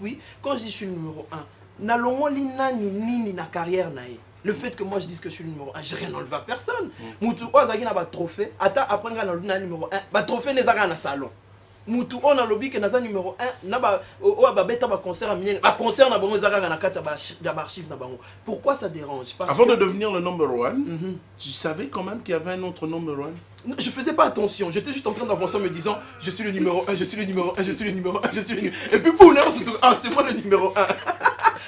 puis quand je dis je suis le numéro 1, n'allons ni na carrière nae. Le fait que moi je dise que je suis le numéro 1, je n'ai rien enlevé à personne. Moutou Ozagi n'a pas de trophée. Attends, après on a le numéro 1, bah trophée n'est pas dans le salon. Moutou on a lobby que n'a numéro 1, n'a pas bêta ba concert à mien, ba concert na bango zaka na kata ba archive na bango. Pourquoi ça dérange? Parce avant de devenir le number 1, tu savais quand même qu'il y avait un autre number 1? Je faisais pas attention, j'étais juste en train d'avancer en me disant je suis le numéro 1, je suis le numéro 1, je suis le numéro 1, je suis le numéro 1. Et puis boum, c'est moi le numéro 1.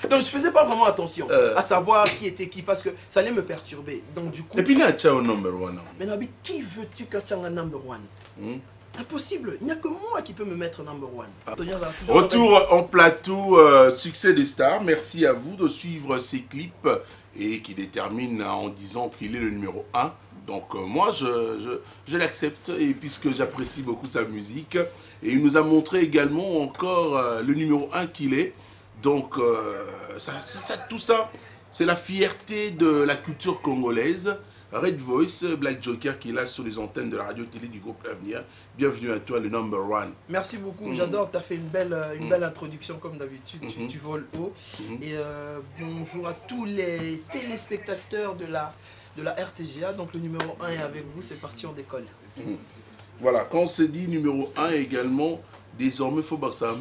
Donc je faisais pas vraiment attention à savoir qui était qui parce que ça allait me perturber. Donc du coup. Et puis il y a un number 1. Mais Nabi, qui veux-tu que tu aies un number 1? Impossible, il n'y a que moi qui peux me mettre number 1. Retour en plateau, succès des stars. Merci à vous de suivre ces clips et qui déterminent en disant qu'il est le numéro 1. Donc moi je l'accepte et puisque j'apprécie beaucoup sa musique. Et il nous a montré également encore le numéro 1 qu'il est. Donc tout ça, c'est la fierté de la culture congolaise. Red Voice, Black Joker qui est là sur les antennes de la radio-télé du groupe L'Avenir. Bienvenue à toi, le number 1. Merci beaucoup, j'adore, tu as fait une belle introduction comme d'habitude, tu voles haut. Et bonjour à tous les téléspectateurs de la RTGA. Donc le numéro 1 est avec vous, c'est parti, on décolle. Voilà, quand on se dit numéro 1 également, désormais, il faut que ça ait un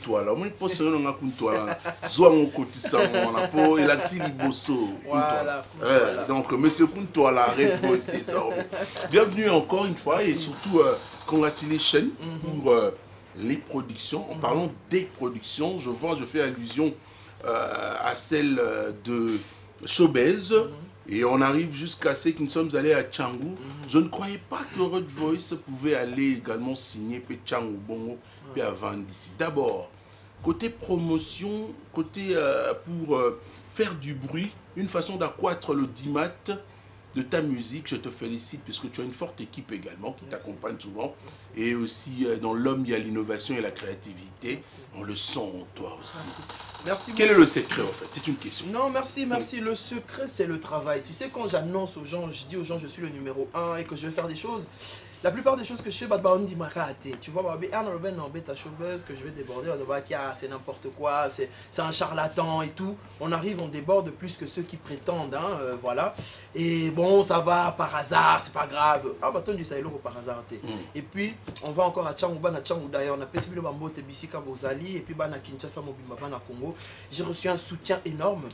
toile. Moi, je pense que c'est un toile. Soit mon cotisant, pour l'axi liboso. Voilà. Donc, monsieur Kuntoala, Red Voice désormais. Bienvenue encore une fois et surtout, congratulations pour les productions. En parlant des productions, je fais allusion à celle de Showbiz. Et on arrive jusqu'à ce que nous sommes allés à Tchangou. Je ne croyais pas que Red Voice pouvait aller également signer Tchangou Bongo puis à vendre d'ici. D'abord, côté promotion, côté pour faire du bruit, une façon d'accroître le dimat de ta musique. Je te félicite puisque tu as une forte équipe également qui t'accompagne souvent. Et aussi, dans l'homme, il y a l'innovation et la créativité. On le sent en toi aussi. Merci. Quel est le secret en fait? C'est une question. Non, merci. Le secret, c'est le travail. Tu sais, quand j'annonce aux gens, je dis aux gens, je suis le numéro 1 et que je vais faire des choses, la plupart des choses que je fais, on dit tu vois, que je vais déborder, c'est n'importe quoi, c'est un charlatan et tout. On arrive, on déborde plus que ceux qui prétendent, voilà. Et bon, ça va par hasard, c'est pas grave. Ah, bah, tu ça par hasard. Et puis, on va encore à Tchangou d'ailleurs, on a Pesibilo Bambote, Bissika Bozali, et puis à Kinshasa, Mobimba, à Congo. J'ai reçu un soutien énorme.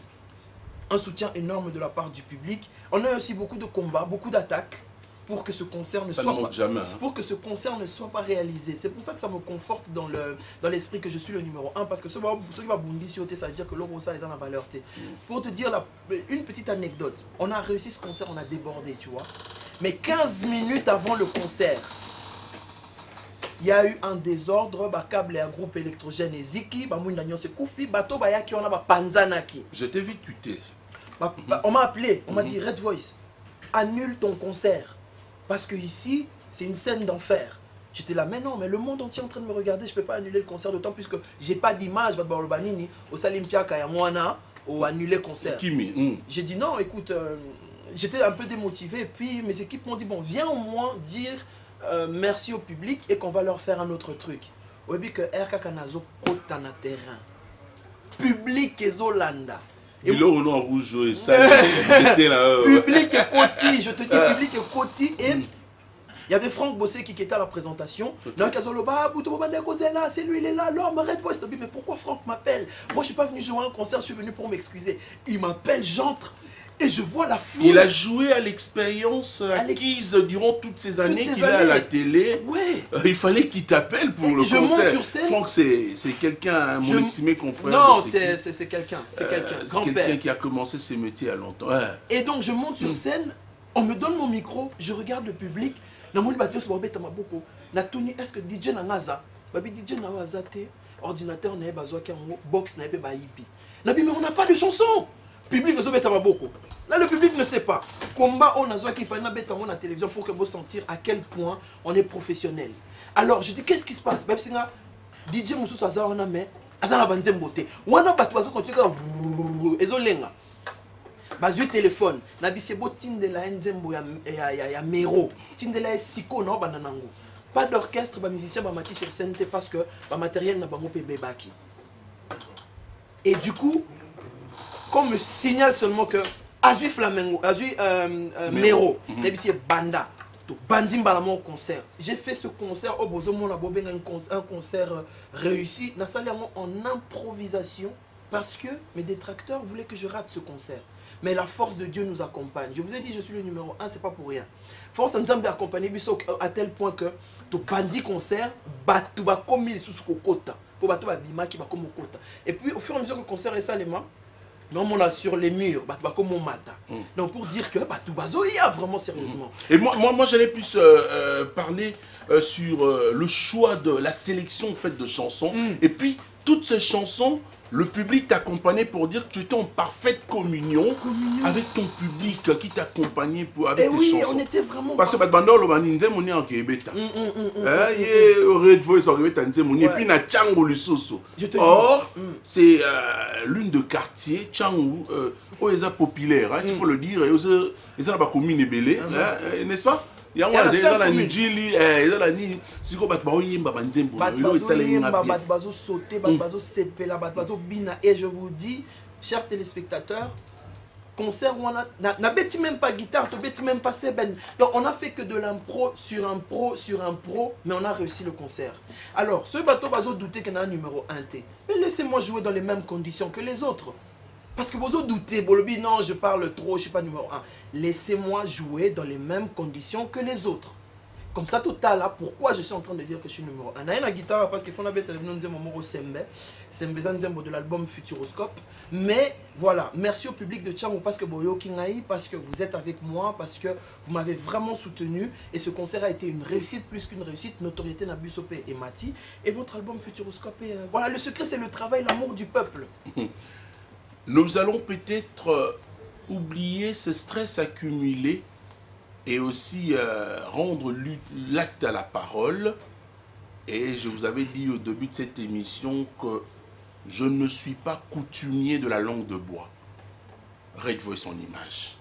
Un soutien énorme de la part du public. On a aussi beaucoup de combats, beaucoup d'attaques pour que ce concert ne soit pas réalisé. C'est pour ça que ça me conforte dans l'esprit que je suis le numéro 1. Parce que ce qui va bondir sur ça veut dire que l'euro ça est dans la valeur. Pour te dire une petite anecdote, on a réussi ce concert, on a débordé, tu vois. Mais 15 minutes avant le concert, il y a eu un désordre, câble et un groupe électrogène et Ziki, Je t'ai vu tweeter. On m'a appelé, on m'a dit Red Voice, annule ton concert. Parce que ici, c'est une scène d'enfer. J'étais là, mais non, mais le monde entier est en train de me regarder, je ne peux pas annuler le concert, d'autant plus que j'ai pas d'image, au Salimpia Kayamwana, ou annuler le concert. J'ai dit non, écoute, j'étais un peu démotivé, et puis mes équipes m'ont dit, bon, viens au moins dire merci au public et qu'on va leur faire un autre truc. Au début que RK Kanazo kota na terrain. Public et Zolanda. Et là, on a rouge et ça, j'étais là. Public et Koti, je te dis public et Koti. Et il y avait Franck Bossé qui était à la présentation. C'est lui, il est là, l'homme, Red Voice. Mais pourquoi Franck m'appelle? Moi, je ne suis pas venu jouer à un concert, je suis venu pour m'excuser. Il m'appelle, j'entre. Et je vois la foule. Il a joué à l'expérience acquise durant toutes ces années qu'il a à la télé. Ouais. Il fallait qu'il t'appelle pour le concert. Monte sur scène. Franck, c'est quelqu'un, mon estimé confrère. Non, c'est quelqu'un. C'est quelqu'un. C'est quelqu'un qui a commencé ses métiers à longtemps. Ouais. Et donc, je monte sur scène, on me donne mon micro, je regarde le public. Est-ce que DJ Nangaza? DJ Nangaza, ordinateur, box, mais on n'a pas de chanson. Public là, le public ne sait pas. Combat, on a besoin qu'il faille mettre la télévision pour que vous sentir à quel point on est professionnel. Alors, je dis, qu'est-ce qui se passe? DJ Moussous Aza, on a mais, Aza Banzem Boté. On a pas tout continuer à Ezolenga. Bazui téléphone. Nabisebo Tindela Nzembo ya Mero. Tindela Siko, non, bananango. Pas d'orchestre, ba musicien, ba mati sur scène parce que ba matériel n'a pas mopé bébaki. Et du coup, qu'on me signale seulement que Azui Flamengo, Azui Mero, c'est Banda. Bandi Mbalamo au concert. J'ai fait ce concert au Bozo Mon Abobeng, un concert réussi. En improvisation parce que mes détracteurs voulaient que je rate ce concert. Mais la force de Dieu nous accompagne. Je vous ai dit, je suis le numéro 1, c'est pas pour rien. Force nous a accompagné à tel point que tu bandi concert, tu vas comme il sous kokota. Pour battre bima qui va comme kokota. Et puis au fur et à mesure que le concert est salement, non, on a sur les murs, comme on mata. Donc pour dire que tout bazo, il y a vraiment sérieusement. Et moi j'allais plus parler sur le choix de la sélection faite de chansons. Et puis toutes ces chansons, le public t'accompagnait pour dire que tu étais en parfaite communion avec ton public qui t'accompagnait avec tes chansons. Oui, on était vraiment... Parce que Badbando, on est en Kébéta. Red Voice en Kébéta, et puis na Tchango Lusoso. Or, c'est l'une de quartiers, Tchango, où ils sont populaires, il faut le dire, ils sont dans la commune Belé, n'est-ce pas? Il y a la Nijili, il y a la Nijili, si vous avez et je vous dis, chers téléspectateurs, concert où on n'a bêti même pas guitare, tu bêti même pas seben. Donc on a fait que de l'impro sur un pro sur un pro, mais on a réussi le concert. Alors, ce bateau bazo douter qu'il y a un numéro 1T. Mais laissez-moi jouer dans les mêmes conditions que les autres. Parce que vous doutez, Bolobi, non, je parle trop, je ne suis pas numéro 1. Laissez-moi jouer dans les mêmes conditions que les autres. Comme ça, total, là, pourquoi je suis en train de dire que je suis numéro 1? On a une guitare parce qu'il faut que de l'album Futuroscope. Mais voilà, merci au public de Tchango parce que Boyo Kingaï, parce que vous êtes avec moi, parce que vous m'avez vraiment soutenu. Et ce concert a été une réussite, plus qu'une réussite. Notoriété Nabusope et Mati. Et votre album Futuroscope, voilà, le secret, c'est le travail, l'amour du peuple. Nous allons peut-être oublier ce stress accumulé et aussi rendre l'acte à la parole. Et je vous avais dit au début de cette émission que je ne suis pas coutumier de la langue de bois. Red Voice en image.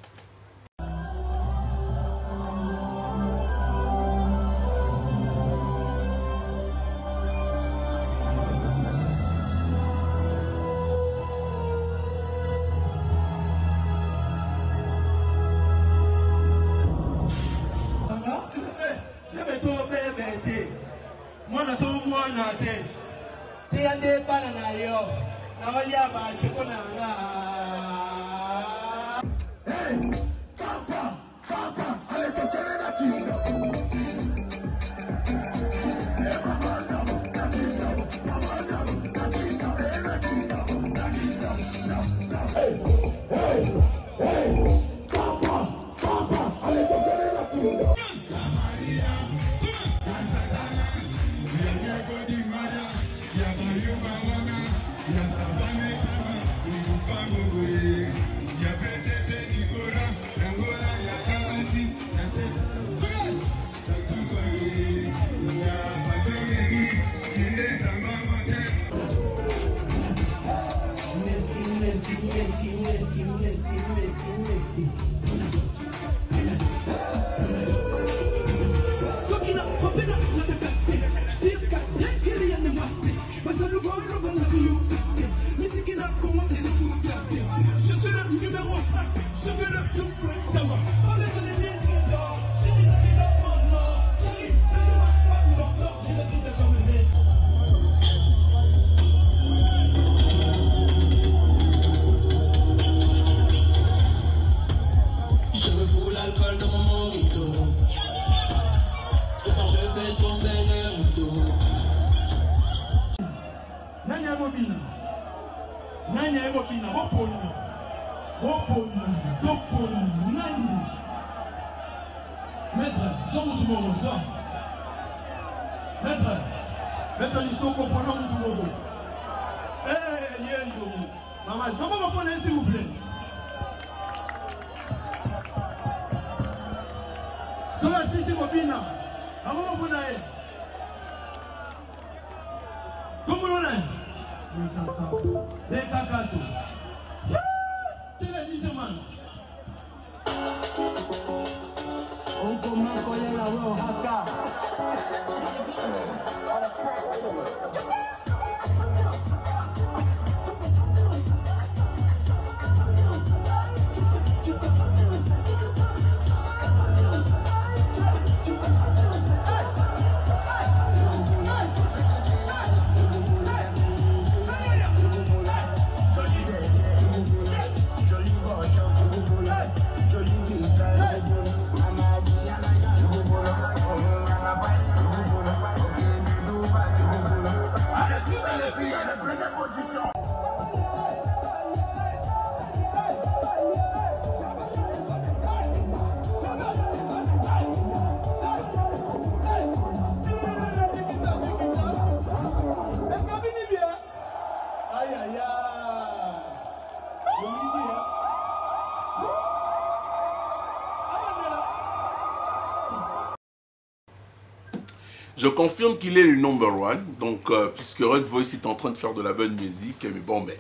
Je confirme qu'il est le number one, donc puisque Red Voice est en train de faire de la bonne musique, mais bon, mais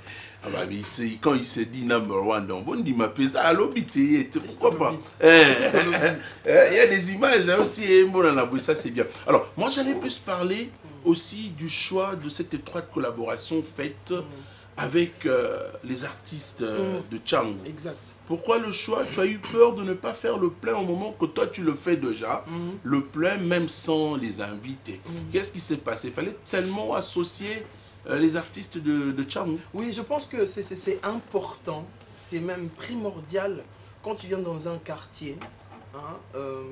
quand il s'est dit number one, donc bon, il m'a fait ça à l'obité, pourquoi pas? Il y a des images aussi, ça c'est bien. Alors, moi j'allais plus parler aussi du choix de cette étroite collaboration faite avec les artistes de Tchang. Exact. Pourquoi le choix? Tu as eu peur de ne pas faire le plein au moment que toi tu le fais déjà, le plein même sans les inviter. Qu'est-ce qui s'est passé? Il fallait tellement associer les artistes de Tchang. Oui, je pense que c'est important, c'est même primordial quand tu viens dans un quartier,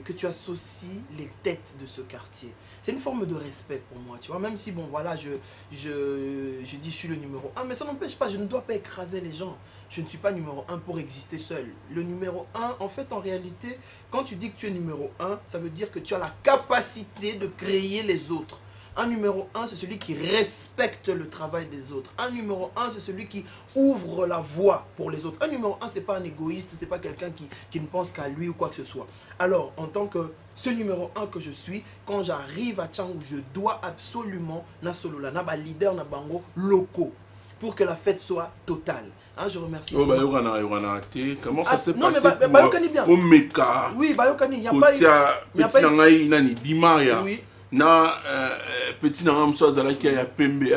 que tu associes les têtes de ce quartier. C'est une forme de respect pour moi, tu vois, même si, bon, voilà, je dis je suis le numéro 1, mais ça n'empêche pas, je ne dois pas écraser les gens. Je ne suis pas numéro 1 pour exister seul. Le numéro 1, en fait, en réalité, quand tu dis que tu es numéro 1, ça veut dire que tu as la capacité de créer les autres. Un numéro 1, c'est celui qui respecte le travail des autres. Un numéro 1, c'est celui qui ouvre la voie pour les autres. Un numéro 1, ce n'est pas un égoïste, ce n'est pas quelqu'un qui ne pense qu'à lui ou quoi que ce soit. Alors, en tant que ce numéro 1 que je suis, quand j'arrive à Tchang, je dois absolument, na solola, na ba leader, na bango, locaux, pour que la fête soit totale. Hein, je remercie. Oh, comment ça s'est passé pour Meka? Oui, il n'y a pas eu... Oui. Na petit nangam so azalaki ya pembe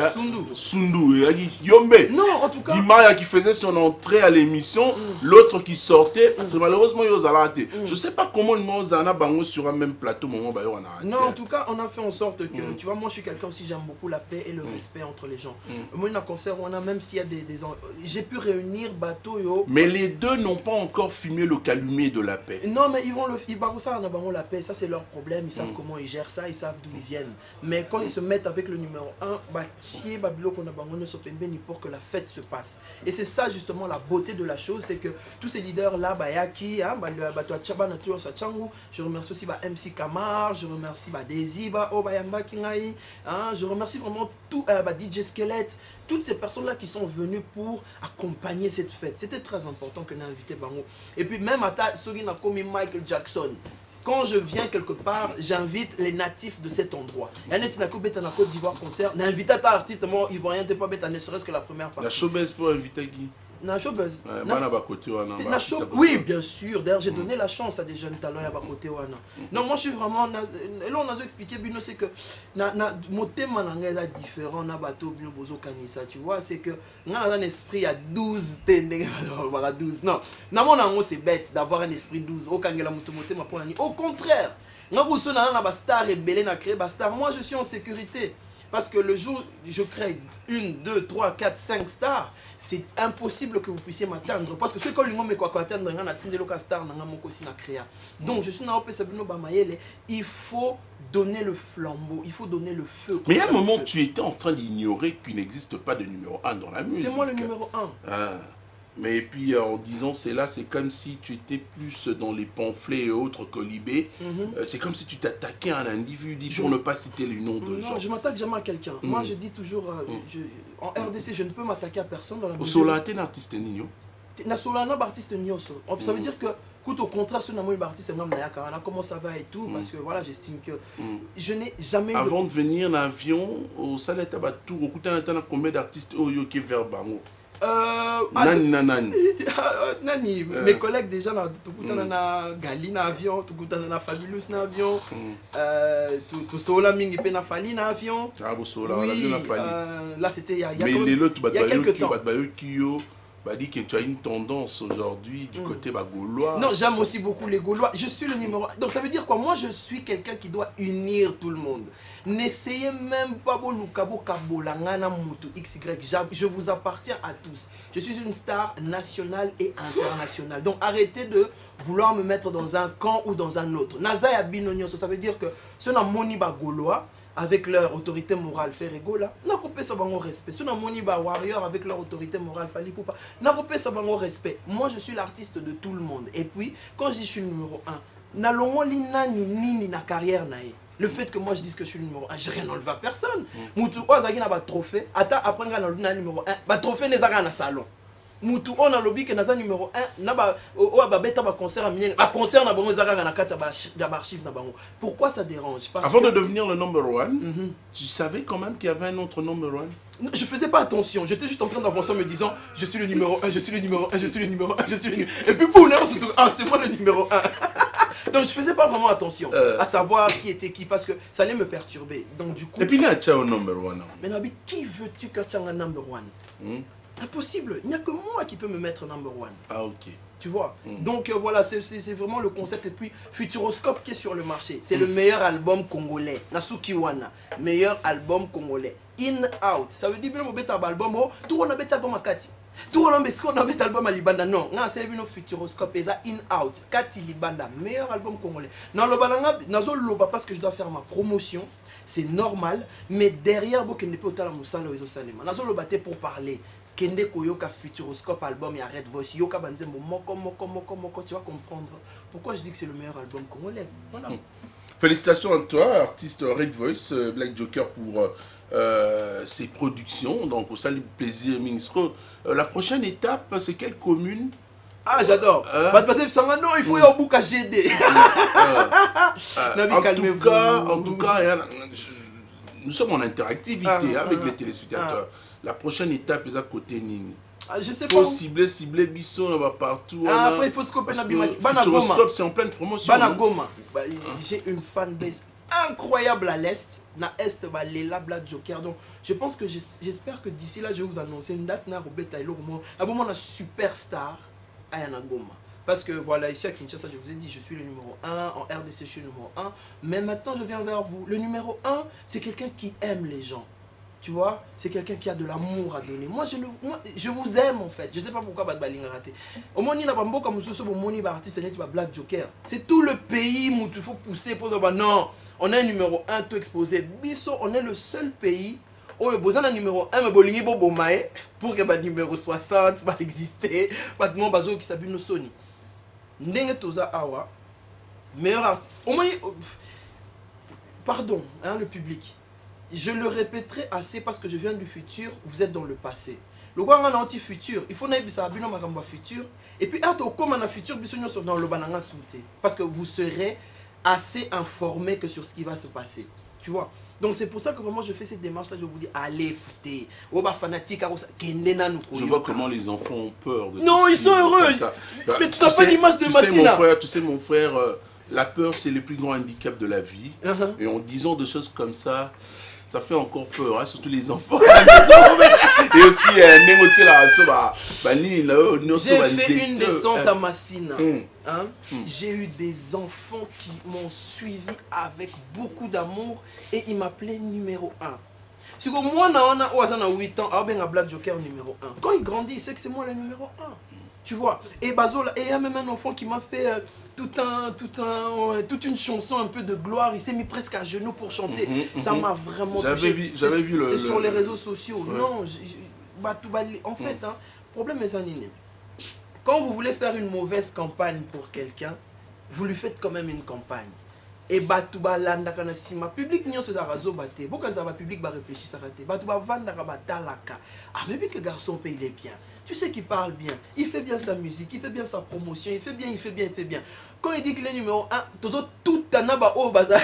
Sundu Yombe. Non, en tout cas Dimaya qui faisait son entrée à l'émission, l'autre qui sortait, c'est malheureusement Yozalate. Je sais pas comment nous Zana bango sur un même plateau moment ba on a. Non, en tout cas, on a fait en sorte que tu vois, moi je suis quelqu'un aussi, j'aime beaucoup la paix et le respect entre les gens. Moi dans un concert on a, même s'il y a des j'ai pu réunir bateau yo. Mais les deux n'ont pas encore fumé le calumet de la paix. Non, mais ils vont ça on a bango la paix, ça c'est leur problème, ils savent comment ils gèrent ça, ils savent d'où ils viennent. Mais quand ils se mettent avec le numéro 1, pour que la fête se passe. Et c'est ça justement la beauté de la chose, c'est que tous ces leaders là, je remercie aussi MC Kamar, je remercie Daisy, je remercie vraiment tout DJ Skelette, toutes ces personnes là qui sont venues pour accompagner cette fête. C'était très important que nous invité Bango. Et puis même à Sorina comme Michael Jackson. Quand je viens quelque part, j'invite les natifs de cet endroit. Il y a un Côte d'Ivoire concert, n'invite pas artiste, moi, ivoirien, t'es pas bête, ne serait-ce que la première partie. La showbiz pour inviter qui? Na showbiz. Oui, bien sûr. D'ailleurs, j'ai donné la chance à des jeunes talents à côté. Non, moi, je suis vraiment. Et là, on a expliqué, c'est que mon thème est différent. Tu vois, c'est que on a un esprit à 12. 12. Non, c'est bête d'avoir un esprit 12. Au contraire, moi, je suis en sécurité. Parce que le jour où je crée 1, 2, 3, 4, 5 stars, c'est impossible que vous puissiez m'atteindre. Parce que ce que l'on me atteindre, donc je suis dans le il faut donner le flambeau, il faut donner le feu. Mais il y a un moment, tu étais en train d'ignorer qu'il n'existe pas de numéro 1 dans la musique. C'est moi le numéro 1. Mais puis en disant c'est là, c'est comme si tu étais plus dans les pamphlets et autres colibés. C'est comme si tu t'attaquais à un individu pour ne pas citer le nom de gens. Non, je m'attaque jamais à quelqu'un. Moi je dis toujours, en RDC je ne peux m'attaquer à personne dans la musique. Sola, tu es un artiste nigno. Artiste nioso. Ça veut dire que, au contraire, si on a un artiste, comment ça va et tout, parce que voilà, j'estime que je n'ai jamais. Avant de venir en avion, au Saleta Batour, combien d'artistes qui vers Bango? Nani, mes collègues déjà, Gali na avion, na Fabulous na avion, Sola Mingi na Fali na avion. Oui, là c'était il y a quelques temps. Dit que tu as une tendance aujourd'hui du côté gaulois. Non, j'aime aussi beaucoup les Gaulois. Je suis le numéro 1. Donc ça veut dire quoi? Moi je suis quelqu'un qui doit unir tout le monde. N'essayez même pas je vous appartiens à tous. Je suis une star nationale et internationale. Donc arrêtez de vouloir me mettre dans un camp ou dans un autre. Nazaya Binonio, ça veut dire que ce n'est pas moni Gaulois avec leur autorité morale fait rigola, n'a pas ça bango respect. Ce n'est pas warrior avec leur autorité morale fali poupa, n'a pas ça bango respect. Moi je suis l'artiste de tout le monde. Et puis quand je dis je suis le numéro 1, na longo lina ni na carrière nae. Le fait que moi je dise que je suis le numéro 1, je rien enlevé à personne. Moutou Ozagi n'a pas de trophée. Attends, après on a le numéro 1. Bah trophée n'est pas dans le salon. Moutou on a lobby que naza numéro 1 na ba beta ba concert à mien ba concert na bango zaka na kati ba archive na bango. Pourquoi ça dérange? Parce avant que... de devenir le number one, tu savais quand même qu'il y avait un autre number one? Je faisais pas attention, j'étais juste en train d'avancer en me disant je suis le numéro 1, je suis le numéro 1, je suis le numéro 1, je suis le numéro 1. Et puis boum, c'est moi le numéro 1. Donc je faisais pas vraiment attention à savoir qui était qui parce que ça allait me perturber. Donc du coup... Et puis il y a un number one. Mais Nabi, qui veux-tu que tu aies un number one? Impossible, il n'y a que moi qui peux me mettre number one. Ah ok. Tu vois. Donc voilà, c'est vraiment le concept. Et puis Futuroscope qui est sur le marché. C'est le meilleur album congolais. Nasuki Wana. Meilleur album congolais. In Out. Ça veut dire que nous avons un album. Tout le monde a un album à Kati. Tout le monde a un album à Libanda. Non, c'est le Futuroscope. Et ça, In Out. Kati Libanda. Meilleur album congolais. Non, le parce que je dois faire ma promotion. C'est normal. Mais derrière, vous ne pouvez pas le pour parler. Kende Koyoka Futuroscope album et Red Voice. Yoka Banze moko, tu vas comprendre pourquoi je dis que c'est le meilleur album congolais. Voilà. Félicitations à toi, artiste Red Voice, Black Joker pour ses productions. Donc au salut plaisir, ministre. La prochaine étape, c'est quelle commune? Ah, j'adore. Non, il faut y avoir beaucoup à GD. En tout cas, nous sommes en interactivité avec les téléspectateurs. La prochaine étape est à côté Nini. Je sais pas. Il faut cibler Bisson, on va partout. Après, il faut scoper Nabimaki. Futuroscope, c'est en pleine promotion. Banagoma. J'ai une fanbase incroyable à l'Est. Na Est, Lela, Black Joker. Donc, je pense que j'espère que d'ici là, je vais vous annoncer une date. Na Robert Taylor, un superstar à Yanagoma. Parce que voilà, ici à Kinshasa, je vous ai dit, je suis le numéro 1. En RDC, je suis le numéro 1. Mais maintenant, je viens vers vous. Le numéro 1, c'est quelqu'un qui aime les gens. Tu vois, c'est quelqu'un qui a de l'amour à donner. Moi, je vous aime en fait. Je ne sais pas pourquoi Badbaling a raté. Au moins, il n'y a pas de artiste Black Joker. C'est tout le pays où il faut pousser pour dire non, on est un numéro 1 tout exposé. Bisso, on est le seul pays où il y a un numéro 1 pour que le numéro 60 va exister. Pas de monde qui s'abuse nos Sony. Ndenge Toza Awa, meilleur artiste. Au moins, pardon, hein, le public. Je le répéterai assez parce que je viens du futur, vous êtes dans le passé. Le roi est anti-futur, il faut que vous sachiez le futur. Et puis, comme dans le futur, dans le banana sauté. Parce que vous serez assez informé que sur ce qui va se passer. Tu vois. Donc, c'est pour ça que vraiment je fais cette démarche-là. Je vous dis, allez écouter. Je vois comment les enfants ont peur. Non, ils sont heureux. Mais tu n'as pas l'image de Massina. Tu sais, mon frère, la peur, c'est le plus grand handicap de la vie. Et en disant des choses comme ça... Ça fait encore peur, hein, surtout les enfants. Et aussi, j'ai fait une descente à Massina. J'ai eu des enfants qui m'ont suivi avec beaucoup d'amour et ils m'appelaient numéro 1. C'est comme moi, on a 8 ans, un Black Joker numéro 1. Quand il grandit, il sait que c'est moi le numéro 1. Tu vois. Et Bazola, et il y a même un enfant qui m'a fait toute une chanson un peu de gloire. Il s'est mis presque à genoux pour chanter. Ça m'a vraiment touché. J'avais vu le... sur les réseaux sociaux. Ouais. Non, en fait, le problème est ça, Nini. Quand vous voulez faire une mauvaise campagne pour quelqu'un, vous lui faites quand même une campagne. Et Batouba landa kana sima public nyo se zarazo baté. Beaucoup ça va public va réfléchir ça raté. Batouba vanda ka batalaka. Ah mais que garçon paye il est bien. Tu sais qu'il parle bien, il fait bien sa musique, il fait bien sa promotion, il fait bien. Quand il dit qu'il est numéro 1, tout tanaba au bazar.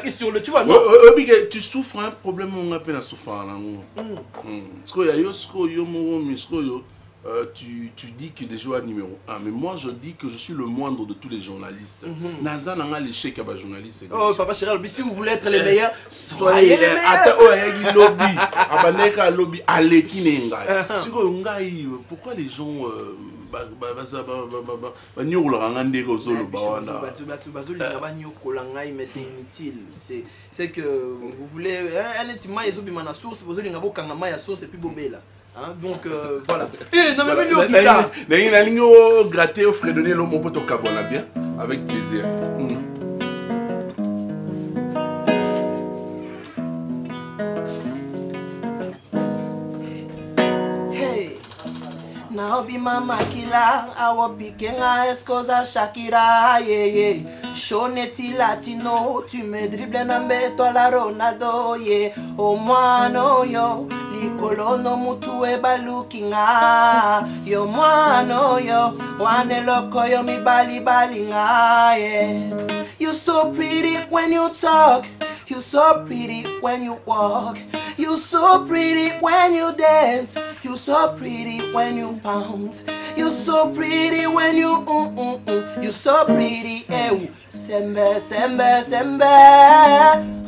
Qui sur le tu vois non. Tu souffres un problème on appelle la souffrance là. Tu dis que des joueurs numéro 1, mais moi je dis que je suis le moindre de tous les journalistes. Naza n'a pas l'échec à journaliste. Oh papa chéri, si vous voulez être les meilleurs, soyez les meilleurs. Pourquoi les gens mais c'est inutile. C'est que vous voulez un étiment et zobima source, vous allez ngabo source et puis bobela. Hein, donc voilà. Et non mais le guitare. N'ayez gratter au frais donner l'homme pour ton cabana bien avec plaisir. Hey, now be mama killer, I will be king, I escosa Shakira, yeah yeah. Shoneti latino, tu me dribbles nambe toi la Ronaldo, yeah. Oh moano yo, likolono mutu e balukinga. Yo moano yo, wane loko yo mi bali balinga, yeah. You so pretty when you talk, you so pretty when you walk, you so pretty when you dance, you so pretty when you bounce, you so pretty when you you so pretty, eh. Sembe, sembe, sembe,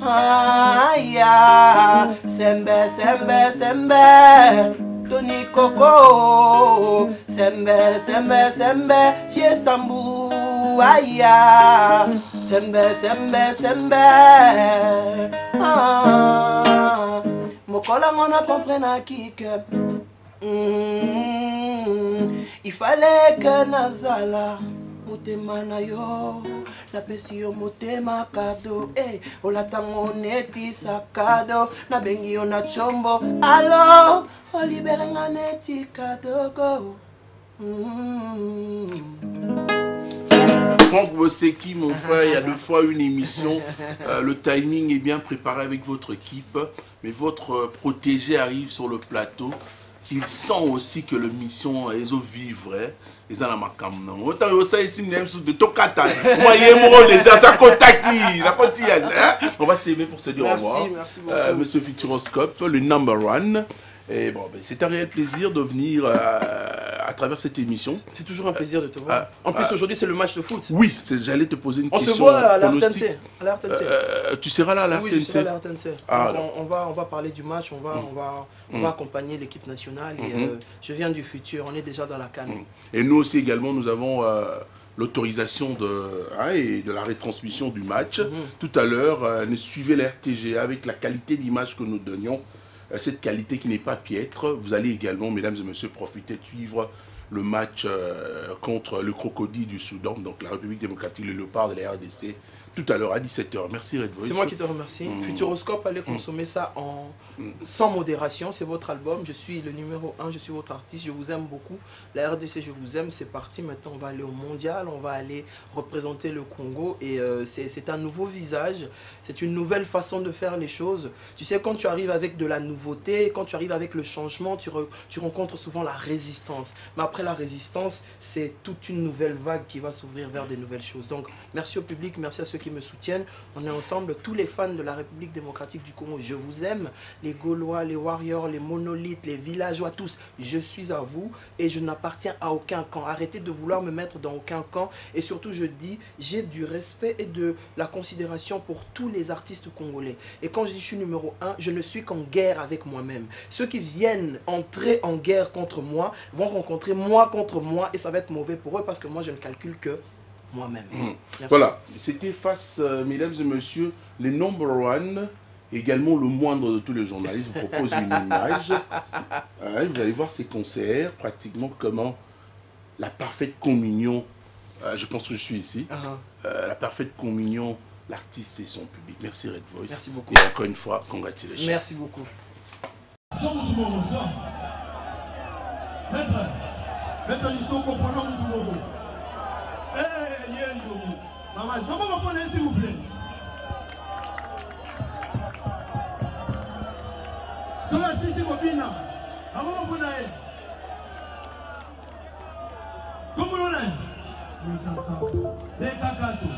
ah, yeah. Sembe, sembe, sembe, Tony Coco, sembe, sembe, sembe, fiesta mbu, ah, yeah. Sembe, sembe, sembe, ah. Mokola ngona comprena kike. Il fallait que nazala motema na yo na pesi yo motema kado, eh, olatango neti sakado na bengi yo na chombo, alo olibere nga neti kadogo. Franck Boseki, mon frère, il y a 2 fois une émission. Le timing est bien préparé avec votre équipe, mais votre protégé arrive sur le plateau. Il sent aussi que l'émission est vivre. Ils ont la macam. Autant ça ici, de Tokata. On va s'aimer pour se dire au revoir. Merci beaucoup. Monsieur Futuroscope, le #1. Et bon, ben, c'est un réel plaisir de venir à travers cette émission. C'est toujours un plaisir de te voir. En plus, aujourd'hui, c'est le match de foot. Oui, j'allais te poser une question. On se voit à la RTNC. Tu seras là à la RTNC? Oui, je serai à la RTNC. Ah, on va parler du match, on va accompagner l'équipe nationale. Et, je viens du futur, on est déjà dans la CAN. Et nous aussi également, nous avons l'autorisation de la retransmission du match. Tout à l'heure, nous suivez la RTG avec la qualité d'image que nous donnions. Cette qualité qui n'est pas piètre. Vous allez également, mesdames et messieurs, profiter de suivre le match contre le Crocodile du Soudan, donc la République démocratique, le Léopard de la RDC, tout à l'heure à 17 h. Merci Red Voice. C'est moi qui te remercie. Futuroscope, allez consommer ça sans modération. C'est votre album. Je suis le #1, je suis votre artiste. Je vous aime beaucoup. La RDC, je vous aime. C'est parti. Maintenant, on va aller au mondial. On va aller représenter le Congo. Et c'est un nouveau visage. C'est une nouvelle façon de faire les choses. Tu sais, quand tu arrives avec de la nouveauté, quand tu arrives avec le changement, tu rencontres souvent la résistance. Mais après la résistance, c'est toute une nouvelle vague qui va s'ouvrir vers des nouvelles choses. Donc, merci au public. Merci à ceux qui me soutiennent. On est ensemble, tous les fans de la République démocratique du Congo, je vous aime. Les Gaulois, les Warriors, les Monolithes, les Villageois, tous, je suis à vous et je n'appartiens à aucun camp. Arrêtez de vouloir me mettre dans aucun camp. Et surtout, je dis, j'ai du respect et de la considération pour tous les artistes congolais. Et quand je dis je suis #1, je ne suis qu'en guerre avec moi-même. Ceux qui viennent entrer en guerre contre moi vont rencontrer moi contre moi et ça va être mauvais pour eux parce que moi, je ne calcule que moi-même. Voilà, c'était face, mesdames et messieurs, les #1, également le moindre de tous les journalistes, vous propose une image. Vous allez voir ces concerts, pratiquement comment la parfaite communion, je pense que je suis ici, la parfaite communion, l'artiste et son public. Merci Red Voice. Merci beaucoup. Et encore une fois, congratulations. Merci beaucoup. Maman, comment vous prenez s'il vous plaît? Cela, c'est Bobina. Comment vous prenez? Comment vous prenez? Les cacatos.